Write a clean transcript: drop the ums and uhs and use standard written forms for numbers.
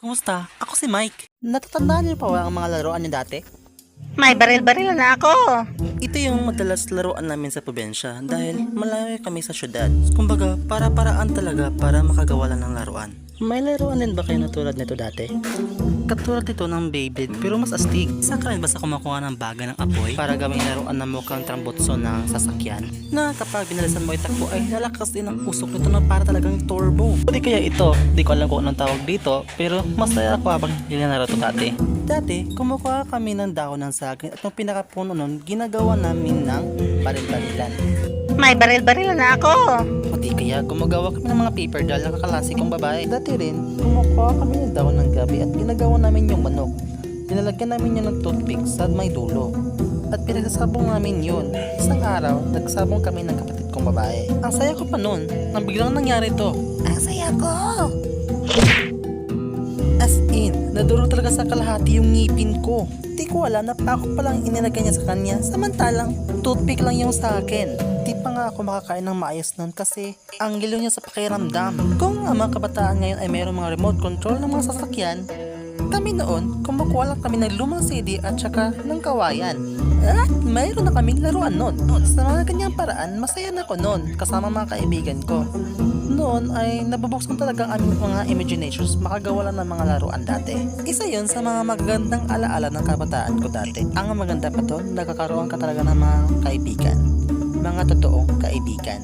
Kumusta? Ako si Mike. Natatandaan niyo pa ba ang mga laruan niyo dati? May baril-baril na ako. Ito yung madalas laruan namin sa probinsya dahil malayo kami sa syudad. Kumbaga, para-paraan talaga para makagawa lang ng laruan. May laruan din ba kayo na tulad nito dati? Katulad nito ng Beyblade pero mas astig. Isa ka rin ba sa kumukuha ng baga ng apoy para gawing laruan na mukhang trambutso ng sasakyan? Na kapag binalisan mo itakbo ay lalakas din ang usok nito na para talagang turbo. O di kaya ito, di ko alam kung anong tawag dito pero masaya ako habang nilalaro ito dati. Dati, kumukuha kami ng dahon ng saging at yung pinakapuno nun, ginagawa namin ng baril-barilan. May baril-baril na ako. O di kaya gumagawa kami ng mga paper doll na kakalasikong babae. Dati rin, kumukuha kami ng dahon ng gabi at ginagawa namin yung manok. Nilalagyan namin yun ng toothpick sa may dulo. At pinagsasabong namin yun. Isang araw, nagsabong kami ng kapatid kong babae. Ang saya ko pa nun, nang biglang nangyari to. Ang saya ko. As in, naduro talaga sa kalahati yung ngipin ko. Di ko alam na ako palang inilagay niya sa kanya, samantalang toothpick lang yung sa akin. Di pa nga ako makakain ng maayos nun kasi ang giliw niya sa pakiramdam. Kung ang mga kabataan ngayon ay mayroong mga remote control ng mga sasakyan, kami noon, kumukuha lang kami ng lumang CD at saka ng kawayan. At mayroon na kaming laruan noon. Sa mga ganyang paraan, masaya na ako noon kasama mga kaibigan ko. Noon ay nabubuksan talaga ang aming mga imaginations makagawa lang ng mga laruan dati. Isa yon sa mga magagandang alaala ng kabataan ko dati. Ang maganda pa to, nagkakaroon ka talaga ng mga kaibigan. Mga totoong kaibigan.